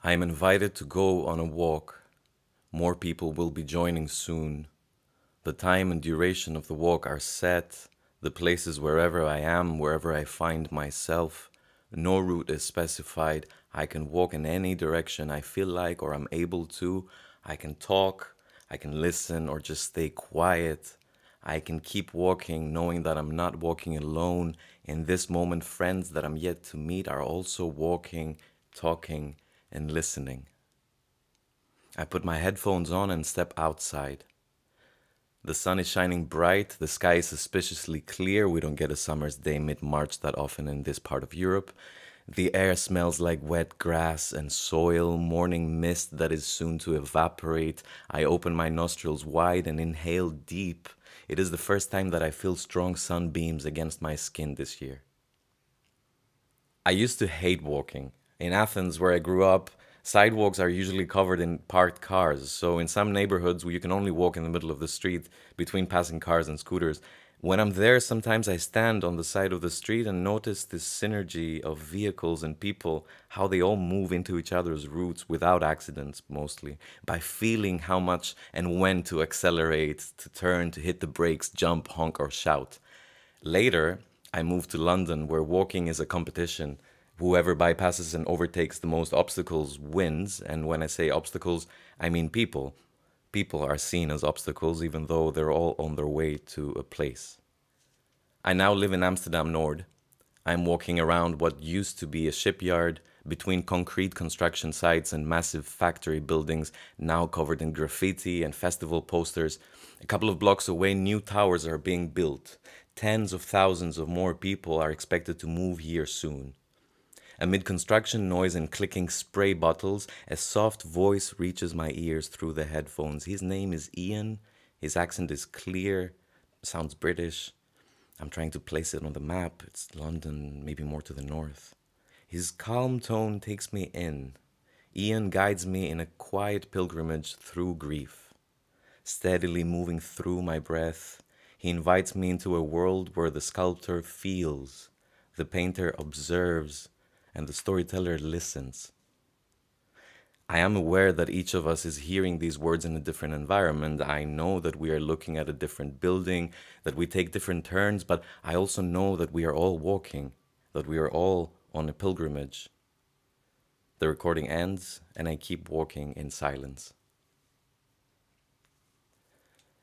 I am invited to go on a walk. More people will be joining soon. The time and duration of the walk are set. The places wherever I am, wherever I find myself. No route is specified. I can walk in any direction I feel like or I'm able to. I can talk, I can listen or just stay quiet. I can keep walking knowing that I'm not walking alone. In this moment, friends that I'm yet to meet are also walking, talking, and listening. I put my headphones on and step outside. The sun is shining bright, the sky is suspiciously clear. We don't get a summer's day mid-March that often in this part of Europe. The air smells like wet grass and soil, morning mist that is soon to evaporate. I open my nostrils wide and inhale deep. It is the first time that I feel strong sunbeams against my skin this year. I used to hate walking. In Athens, where I grew up, sidewalks are usually covered in parked cars. So in some neighborhoods where you can only walk in the middle of the street between passing cars and scooters. When I'm there, sometimes I stand on the side of the street and notice this synergy of vehicles and people, how they all move into each other's routes without accidents mostly, by feeling how much and when to accelerate, to turn, to hit the brakes, jump, honk, or shout. Later, I moved to London, where walking is a competition. Whoever bypasses and overtakes the most obstacles wins. And when I say obstacles, I mean people. People are seen as obstacles, even though they're all on their way to a place. I now live in Amsterdam Nord. I'm walking around what used to be a shipyard, between concrete construction sites and massive factory buildings, now covered in graffiti and festival posters. A couple of blocks away, new towers are being built. Tens of thousands of more people are expected to move here soon. Amid construction noise and clicking spray bottles, a soft voice reaches my ears through the headphones. His name is Ian. His accent is clear, sounds British. I'm trying to place it on the map. It's London, maybe more to the north. His calm tone takes me in. Ian guides me in a quiet pilgrimage through grief. Steadily moving through my breath, he invites me into a world where the sculptor feels, the painter observes, and the storyteller listens. I am aware that each of us is hearing these words in a different environment. I know that we are looking at a different building, that we take different turns, but I also know that we are all walking, that we are all on a pilgrimage. The recording ends, and I keep walking in silence.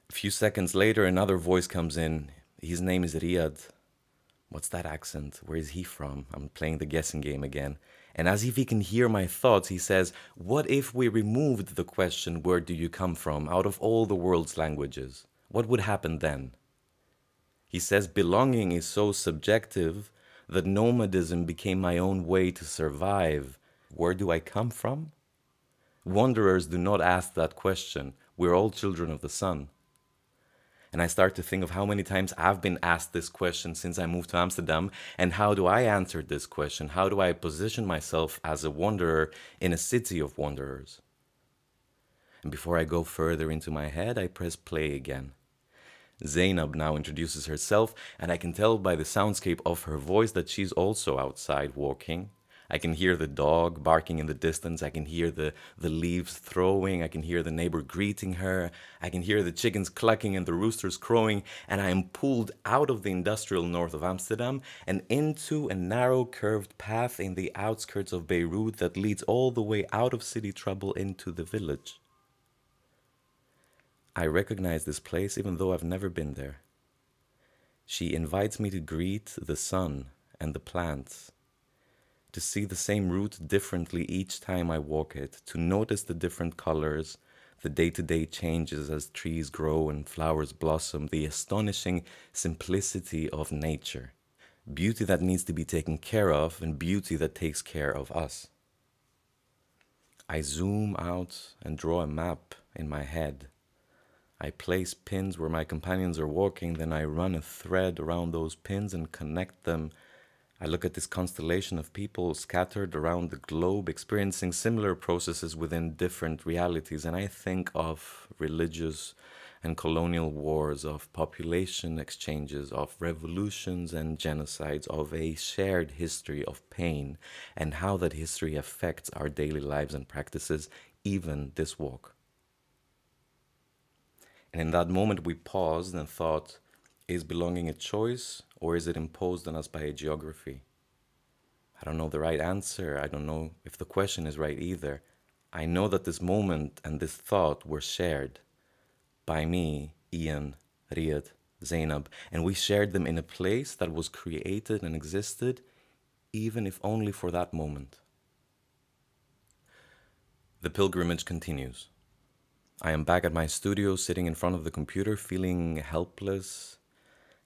A few seconds later, another voice comes in. His name is Riyad. What's that accent? Where is he from? I'm playing the guessing game again. And as if he can hear my thoughts, he says, what if we removed the question, where do you come from, out of all the world's languages? What would happen then? He says, belonging is so subjective that nomadism became my own way to survive. Where do I come from? Wanderers do not ask that question. We're all children of the sun. And I start to think of how many times I've been asked this question since I moved to Amsterdam, and how do I answer this question? How do I position myself as a wanderer in a city of wanderers? And before I go further into my head, I press play again. Zainab now introduces herself, and I can tell by the soundscape of her voice that she's also outside walking. I can hear the dog barking in the distance. I can hear the leaves throwing. I can hear the neighbor greeting her. I can hear the chickens clucking and the roosters crowing. And I am pulled out of the industrial north of Amsterdam and into a narrow curved path in the outskirts of Beirut that leads all the way out of city trouble into the village. I recognize this place even though I've never been there. She invites me to greet the sun and the plants, to see the same route differently each time I walk it, to notice the different colors, the day-to-day changes as trees grow and flowers blossom, the astonishing simplicity of nature, beauty that needs to be taken care of and beauty that takes care of us. I zoom out and draw a map in my head. I place pins where my companions are walking, then I run a thread around those pins and connect them. I look at this constellation of people scattered around the globe, experiencing similar processes within different realities, and I think of religious and colonial wars, of population exchanges, of revolutions and genocides, of a shared history of pain, and how that history affects our daily lives and practices, even this walk. And in that moment, we paused and thought, is belonging a choice or is it imposed on us by a geography? I don't know the right answer. I don't know if the question is right either. I know that this moment and this thought were shared by me, Ian, Riyad, Zainab, and we shared them in a place that was created and existed, even if only for that moment. The pilgrimage continues. I am back at my studio, sitting in front of the computer, feeling helpless,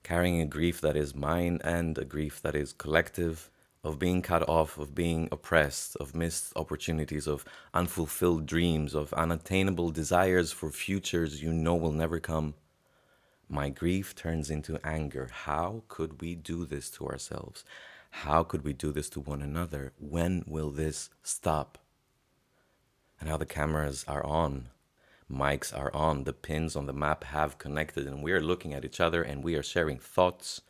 carrying a grief that is mine and a grief that is collective, of being cut off, of being oppressed, of missed opportunities, of unfulfilled dreams, of unattainable desires for futures you know will never come. My grief turns into anger. How could we do this to ourselves? How could we do this to one another? When will this stop? And how the cameras are on. Mics are on, the pins on the map have connected, and we are looking at each other and we are sharing thoughts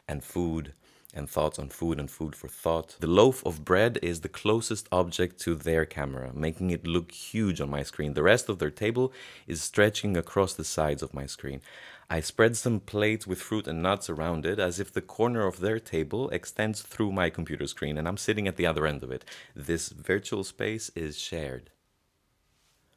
and food and thoughts on food and food for thought. The loaf of bread is the closest object to their camera, making it look huge on my screen. The rest of their table is stretching across the sides of my screen. I spread some plates with fruit and nuts around it as if the corner of their table extends through my computer screen and I'm sitting at the other end of it. This virtual space is shared.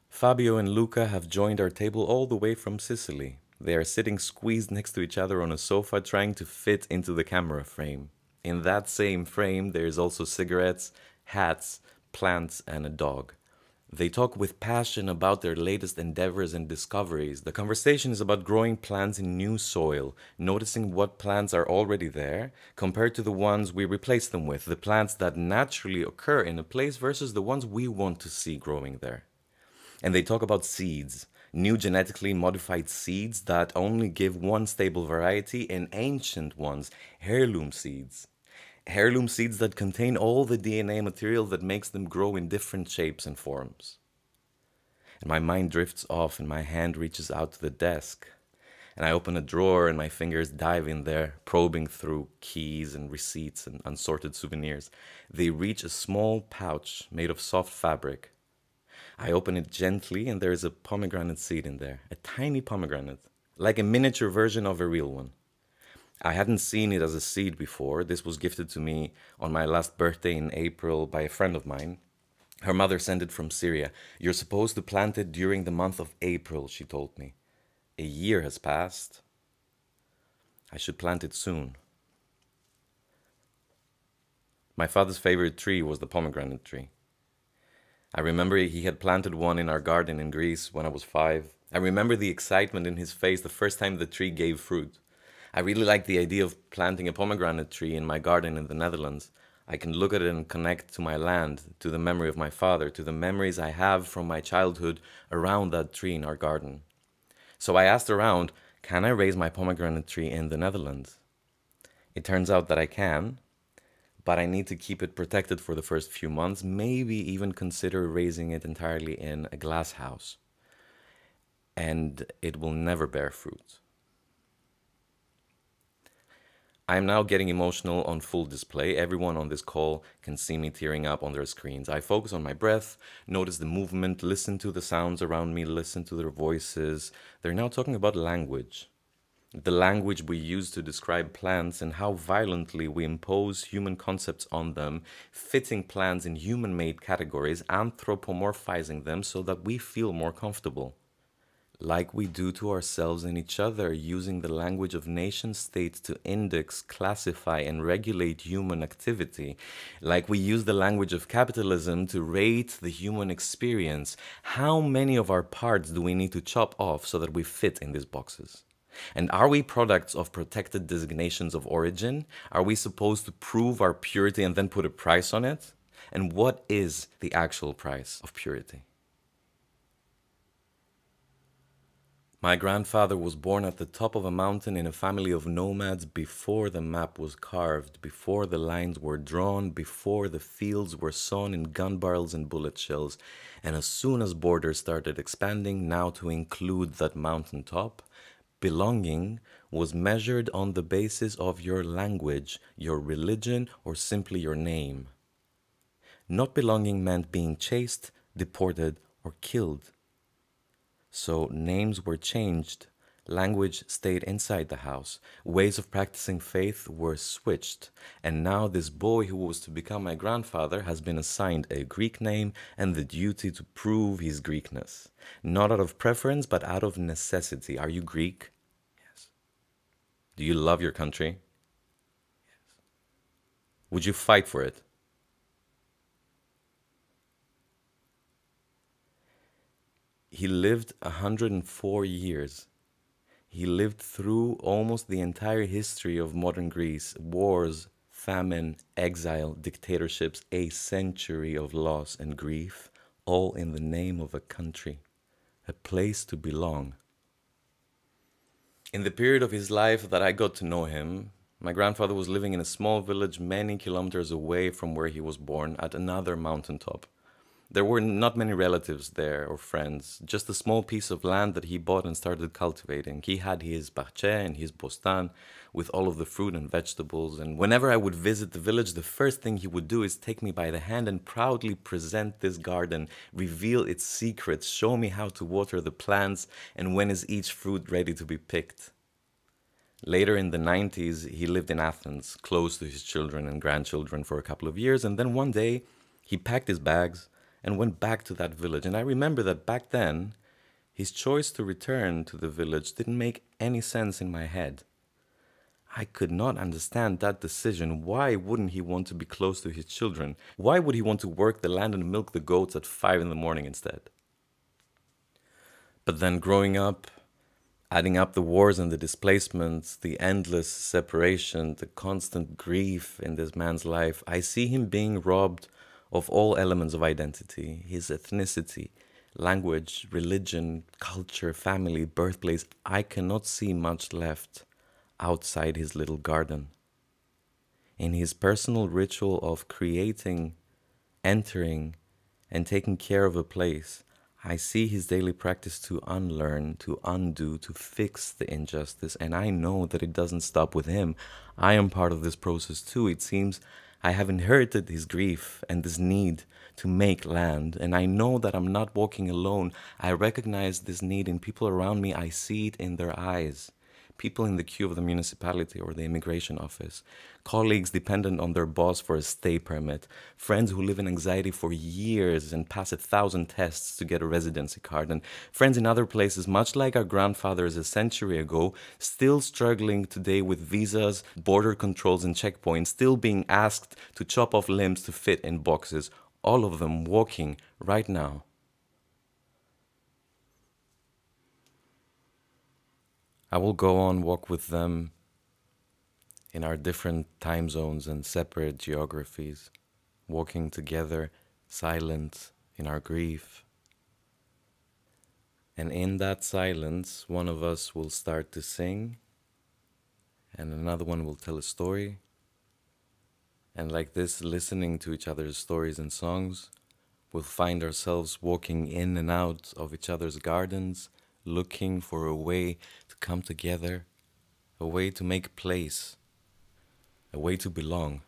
Fabio and Luca have joined our table all the way from Sicily. They are sitting squeezed next to each other on a sofa, trying to fit into the camera frame. In that same frame, there is also cigarettes, hats, plants, and a dog. They talk with passion about their latest endeavors and discoveries. The conversation is about growing plants in new soil, noticing what plants are already there, compared to the ones we replace them with, the plants that naturally occur in a place versus the ones we want to see growing there. And they talk about seeds, new genetically modified seeds that only give one stable variety, and ancient ones, heirloom seeds. Heirloom seeds that contain all the DNA material that makes them grow in different shapes and forms. And my mind drifts off and my hand reaches out to the desk. And I open a drawer and my fingers dive in there, probing through keys and receipts and unsorted souvenirs. They reach a small pouch made of soft fabric. I open it gently and there is a pomegranate seed in there, a tiny pomegranate, like a miniature version of a real one. I hadn't seen it as a seed before. This was gifted to me on my last birthday in April by a friend of mine. Her mother sent it from Syria. You're supposed to plant it during the month of April, she told me. A year has passed. I should plant it soon. My father's favorite tree was the pomegranate tree. I remember he had planted one in our garden in Greece when I was 5. I remember the excitement in his face the first time the tree gave fruit. I really like the idea of planting a pomegranate tree in my garden in the Netherlands. I can look at it and connect to my land, to the memory of my father, to the memories I have from my childhood around that tree in our garden. So I asked around, can I raise my pomegranate tree in the Netherlands? It turns out that I can, but I need to keep it protected for the first few months, maybe even consider raising it entirely in a glass house. And it will never bear fruit. I am now getting emotional on full display. Everyone on this call can see me tearing up on their screens. I focus on my breath, notice the movement, listen to the sounds around me, listen to their voices. They're now talking about language. The language we use to describe plants and how violently we impose human concepts on them, fitting plants in human-made categories, anthropomorphizing them so that we feel more comfortable. Like we do to ourselves and each other, using the language of nation-states to index, classify, and regulate human activity. Like we use the language of capitalism to rate the human experience. How many of our parts do we need to chop off so that we fit in these boxes? And are we products of protected designations of origin? Are we supposed to prove our purity and then put a price on it? And what is the actual price of purity? My grandfather was born at the top of a mountain in a family of nomads before the map was carved, before the lines were drawn, before the fields were sown in gun barrels and bullet shells. And as soon as borders started expanding, now to include that mountain top, belonging was measured on the basis of your language, your religion, or simply your name. Not belonging meant being chased, deported, or killed. So names were changed, language stayed inside the house, ways of practicing faith were switched, and now this boy who was to become my grandfather has been assigned a Greek name and the duty to prove his Greekness. Not out of preference, but out of necessity. Are you Greek? Yes. Do you love your country? Yes. Would you fight for it? He lived 104 years. He lived through almost the entire history of modern Greece, wars, famine, exile, dictatorships, a century of loss and grief, all in the name of a country, a place to belong. In the period of his life that I got to know him, my grandfather was living in a small village many kilometers away from where he was born at another mountaintop. There were not many relatives there or friends, just a small piece of land that he bought and started cultivating. He had his parche and his bostan with all of the fruit and vegetables, and whenever I would visit the village, the first thing he would do is take me by the hand and proudly present this garden, reveal its secrets, show me how to water the plants, and when is each fruit ready to be picked. Later in the 90s, he lived in Athens, close to his children and grandchildren for a couple of years, and then one day he packed his bags and went back to that village. And I remember that back then, his choice to return to the village didn't make any sense in my head. I could not understand that decision. Why wouldn't he want to be close to his children? Why would he want to work the land and milk the goats at 5 in the morning instead? But then growing up, adding up the wars and the displacements, the endless separation, the constant grief in this man's life, I see him being robbed of all elements of identity, his ethnicity, language, religion, culture, family, birthplace. I cannot see much left outside his little garden. In his personal ritual of creating, entering, and taking care of a place, I see his daily practice to unlearn, to undo, to fix the injustice, and I know that it doesn't stop with him. I am part of this process too. It seems I have inherited his grief and this need to make land, and I know that I'm not walking alone. I recognize this need in people around me. I see it in their eyes. People in the queue of the municipality or the immigration office, colleagues dependent on their boss for a stay permit, friends who live in anxiety for years and pass 1,000 tests to get a residency card, and friends in other places, much like our grandfathers a century ago, still struggling today with visas, border controls, and checkpoints, still being asked to chop off limbs to fit in boxes, all of them walking right now. I will go on walk with them in our different time zones and separate geographies, walking together, silent in our grief. And in that silence, one of us will start to sing, and another one will tell a story. And like this, listening to each other's stories and songs, we'll find ourselves walking in and out of each other's gardens, looking for a way to come together, a way to make place, a way to belong.